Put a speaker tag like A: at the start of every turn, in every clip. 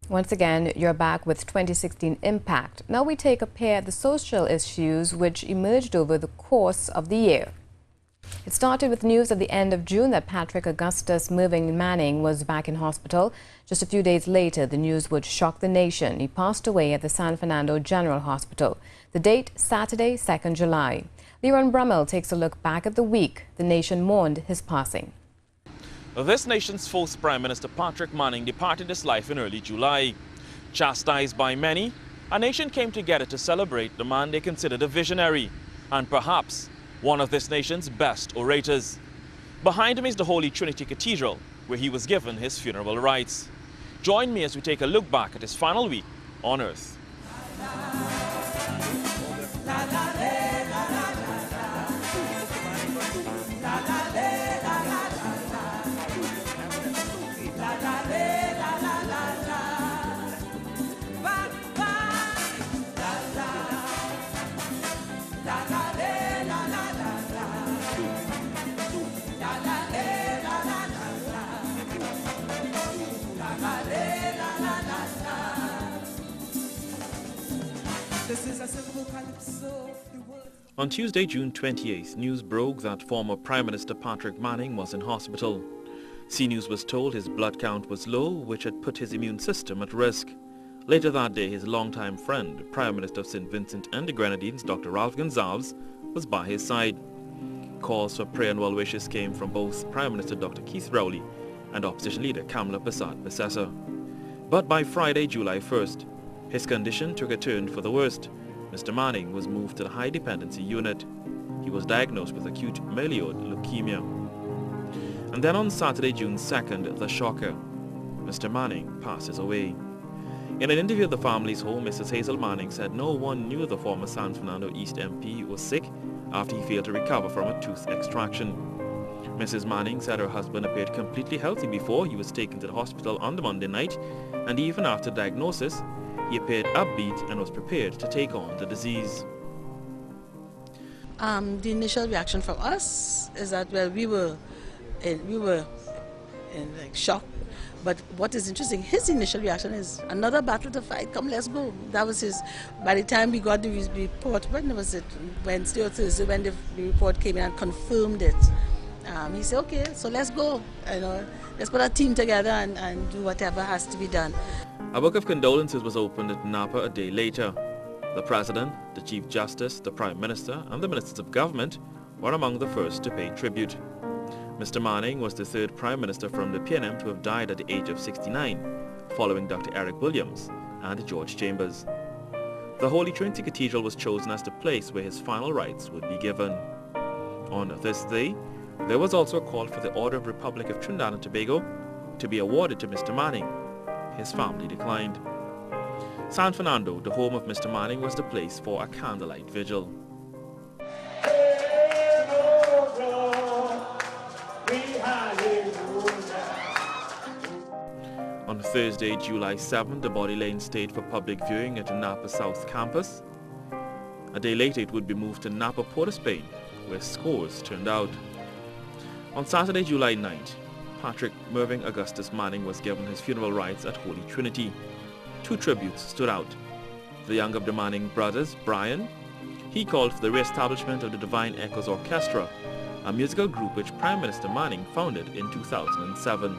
A: Once again, you're back with 2016 Impact. Now we take a peer at the social issues which emerged over the course of the year. It started with news at the end of June that Patrick Augustus Mervyn Manning was back in hospital. Just a few days later, the news would shock the nation. He passed away at the San Fernando General Hospital. The date, Saturday, 2nd July. Leron Brummel takes a look back at the week the nation mourned his passing.
B: This nation's first Prime Minister Patrick Manning departed this life in early July. Chastised by many, a nation came together to celebrate the man they considered a visionary and perhaps one of this nation's best orators. Behind him is the Holy Trinity Cathedral, where he was given his funeral rites. Join me as we take a look back at his final week on earth. On Tuesday, June 28th, news broke that former Prime Minister Patrick Manning was in hospital. CNews was told his blood count was low, which had put his immune system at risk. Later that day, his longtime friend, Prime Minister of St. Vincent and the Grenadines, Dr. Ralph Gonsalves, was by his side. Calls for prayer and well wishes came from both Prime Minister Dr. Keith Rowley and Opposition Leader Kamala Persad-Bissessar. But by Friday, July 1st, his condition took a turn for the worst. Mr. Manning was moved to the high dependency unit. He was diagnosed with acute myeloid leukemia. And then on Saturday, June 2nd, the shocker. Mr. Manning passes away. In an interview at the family's home, Mrs. Hazel Manning said no one knew the former San Fernando East MP was sick after he failed to recover from a tooth extraction. Mrs. Manning said her husband appeared completely healthy before he was taken to the hospital on the Monday night, and even after diagnosis, he appeared upbeat and was prepared to take on the disease.
C: The initial reaction from us is that, well, we were in like shock. But what is interesting, his initial reaction is another battle to fight. Come, let's go. That was his. By the time we got the report, when was it? Wednesday or Thursday, when the report came in and confirmed it. He said, okay, so let's go. Let's put a team together and do whatever has to be done.
B: A book of condolences was opened at Napa a day later. The President, the Chief Justice, the Prime Minister, and the Ministers of Government were among the first to pay tribute. Mr. Manning was the third Prime Minister from the PNM to have died at the age of 69, following Dr. Eric Williams and George Chambers. The Holy Trinity Cathedral was chosen as the place where his final rites would be given. On this day, there was also a call for the Order of Republic of Trinidad and Tobago to be awarded to Mr. Manning. His family declined. San Fernando, the home of Mr. Manning, was the place for a candlelight vigil. On Thursday, July 7th, the body lay in state for public viewing at the Napa South campus. A day later, it would be moved to Napa, Port of Spain, where scores turned out. On Saturday, July 9th, Patrick Mervyn Augustus Manning was given his funeral rites at Holy Trinity. Two tributes stood out. The younger of the Manning brothers, Brian, he called for the re-establishment of the Divine Echoes Orchestra, a musical group which Prime Minister Manning founded in 2007.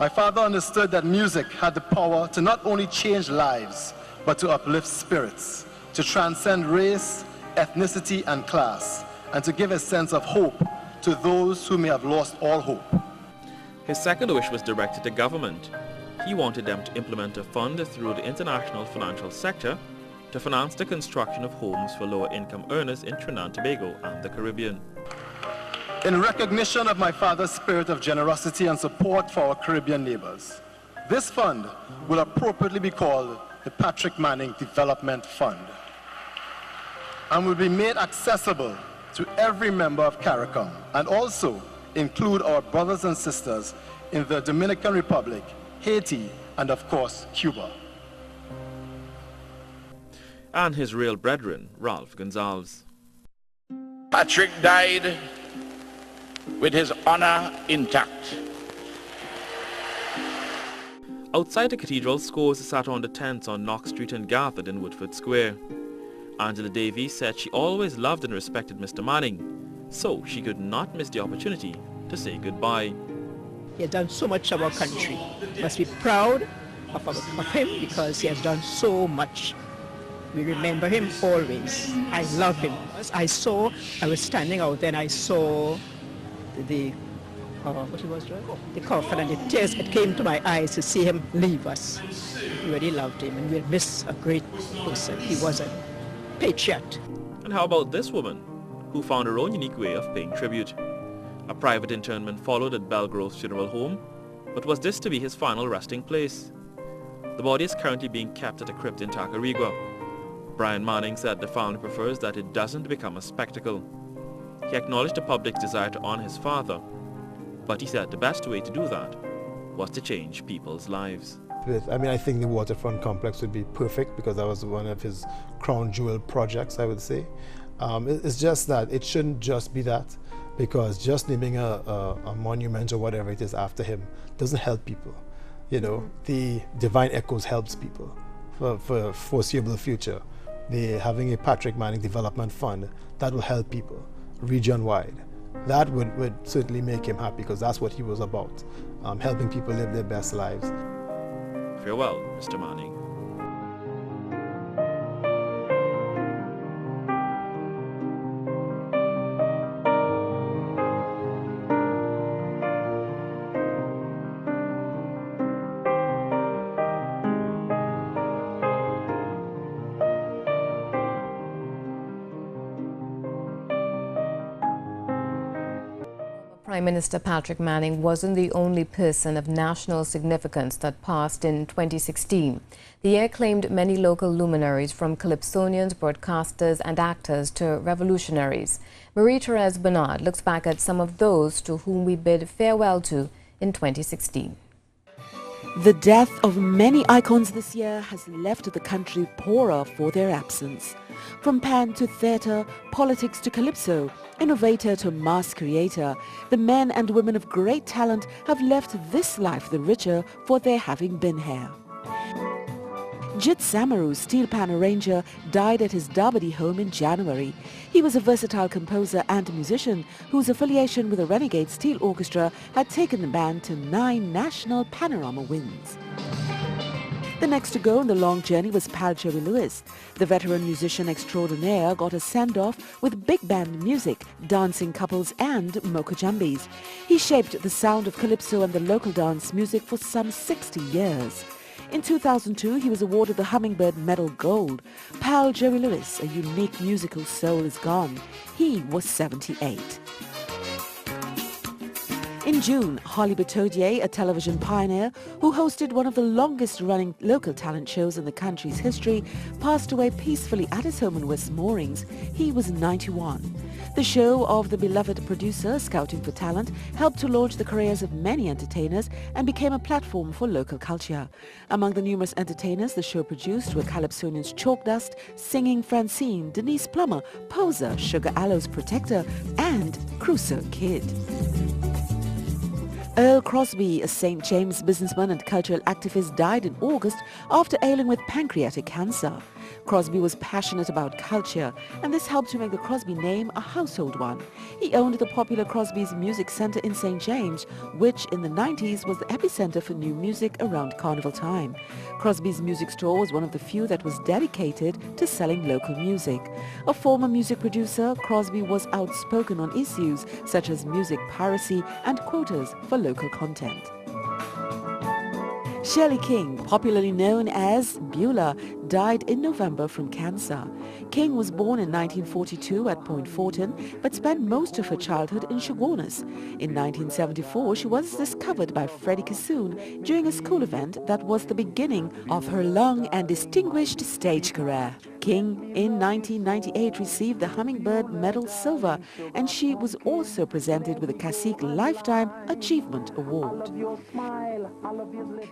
D: My father understood that music had the power to not only change lives, but to uplift spirits, to transcend race, ethnicity, and class, and to give a sense of hope to those who may have lost all hope.
B: His second wish was directed to government. He wanted them to implement a fund through the international financial sector to finance the construction of homes for lower-income earners in Trinidad and Tobago and the Caribbean.
D: In recognition of my father's spirit of generosity and support for our Caribbean neighbors, this fund will appropriately be called the Patrick Manning Development Fund and will be made accessible to every member of CARICOM, and also include our brothers and sisters in the Dominican Republic, Haiti, and of course, Cuba.
B: And his real brethren, Ralph Gonsalves.
E: Patrick died with his honor intact.
B: Outside the cathedral, scores sat on the tents on Knox Street and gathered in Woodford Square. Angela Davies said she always loved and respected Mr. Manning, so she could not miss the opportunity to say goodbye.
F: He has done so much for our country. We must be proud of him because he has done so much. We remember him always. I love him. I was standing out there and I saw the coffin and the tears that came to my eyes to see him leave us. We really loved him and we'll miss a great person. He was a patriot.
B: And how about this woman, who found her own unique way of paying tribute? A private internment followed at Belgrove's funeral home, but was this to be his final resting place? The body is currently being kept at a crypt in Tacarigua. Brian Manning said the family prefers that it doesn't become a spectacle. He acknowledged the public's desire to honor his father, but he said the best way to do that was to change people's lives.
G: I think the waterfront complex would be perfect because that was one of his crown jewel projects, I would say. It's just that it shouldn't just be that, because just naming a monument or whatever it is after him doesn't help people. You know, the Divine Echoes helps people for foreseeable future. Having a Patrick Manning Development Fund, that will help people region-wide. That would certainly make him happy because that's what he was about, helping people live their best lives.
B: Farewell, Mr. Manning.
A: Prime Minister Patrick Manning wasn't the only person of national significance that passed in 2016. The year claimed many local luminaries, from calypsonians, broadcasters and actors to revolutionaries. Marie-Therese Bernard looks back at some of those to whom we bid farewell to in 2016.
H: The death of many icons this year has left the country poorer for their absence. From pan to theatre, politics to calypso, innovator to mass creator, the men and women of great talent have left this life the richer for their having been here. Jit Samaru, steel pan arranger, died at his Darbody home in January. He was a versatile composer and musician whose affiliation with the Renegade Steel Orchestra had taken the band to 9 national panorama wins. The next to go on the long journey was Pal Jerry Lewis. The veteran musician extraordinaire got a send-off with big band music, dancing couples and mokajambis. He shaped the sound of calypso and the local dance music for some 60 years. In 2002, he was awarded the Hummingbird Medal Gold. Pal Jerry Lewis, a unique musical soul, is gone. He was 78. In June, Holly Batodier, a television pioneer who hosted one of the longest-running local talent shows in the country's history, passed away peacefully at his home in West Moorings. He was 91. The show of the beloved producer, Scouting for Talent, helped to launch the careers of many entertainers and became a platform for local culture. Among the numerous entertainers the show produced were calypsonians Chalk Dust, Singing Francine, Denise Plummer, Poser, Sugar Aloe's Protector, and Crusoe Kid. Earl Crosby, a St. James businessman and cultural activist, died in August after ailing with pancreatic cancer. Crosby was passionate about culture, and this helped to make the Crosby name a household one. He owned the popular Crosby's Music Centre in St. James, which in the 90s was the epicenter for new music around carnival time. Crosby's music store was one of the few that was dedicated to selling local music. A former music producer, Crosby was outspoken on issues such as music piracy and quotas for local content. Shirley King, popularly known as Beulah, died in November from cancer. King was born in 1942 at Point Fortin, but spent most of her childhood in Chaguanas. In 1974, she was discovered by Freddie Kissoon during a school event that was the beginning of her long and distinguished stage career. King, in 1998, received the Hummingbird Medal Silver, and she was also presented with the Cacique Lifetime Achievement Award.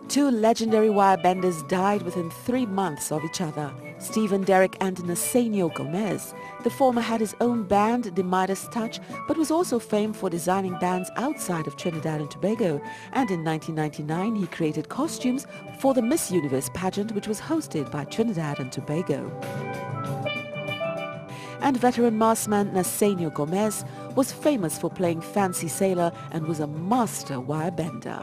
H: Two legendary wire benders died within 3 months of each other. Stephen Derrick and Nasenio Gomez. The former had his own band, The Midas Touch, but was also famed for designing bands outside of Trinidad and Tobago. And in 1999, he created costumes for the Miss Universe pageant, which was hosted by Trinidad and Tobago. And veteran marsman Nasenio Gomez was famous for playing fancy sailor and was a master wire bender.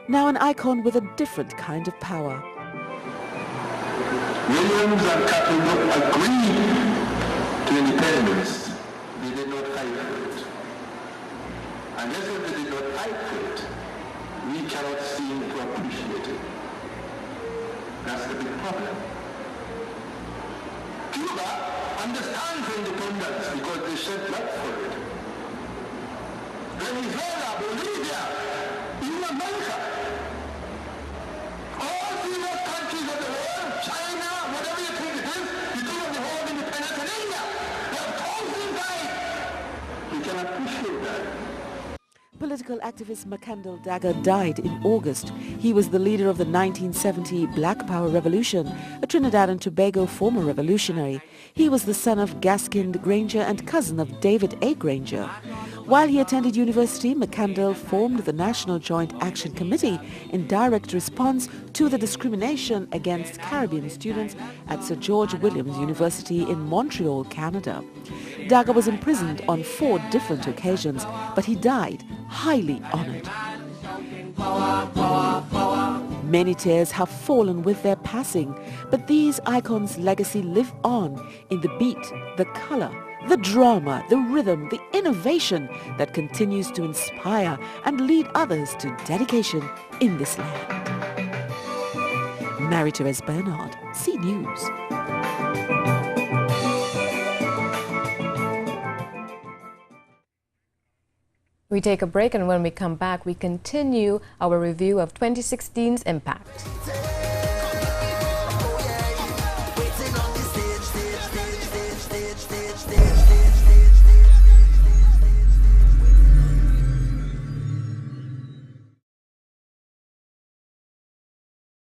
H: Now an icon with a different kind of power.
I: Williams and Captain Brooke agreed to independence. They did not fight for it. And just as they did not fight for it, we cannot seem to appreciate it. That's the big problem. Cuba understands independence because they shed blood for it. Venezuela, Bolivia, even America, all female countries of the world, China, whatever you think it is, because of the whole independence in India, they have thousands died. We can appreciate that.
H: Political activist McCandle Dagger died in August. He was the leader of the 1970 Black Power Revolution, a Trinidad and Tobago former revolutionary. He was the son of Gaskind Granger and cousin of David A. Granger. While he attended university, McCandle formed the National Joint Action Committee in direct response to the discrimination against Caribbean students at Sir George Williams University in Montreal, Canada. Dagger was imprisoned on 4 different occasions, but he died highly honored. Many tears have fallen with their passing, but these icons' legacy live on in the beat, the color, the drama, the rhythm, the innovation that continues to inspire and lead others to dedication in this land. Marie-Therese Bernard, C News.
A: We take a break, and when we come back, we continue our review of 2016's Impact.
J: Waiting on the stage.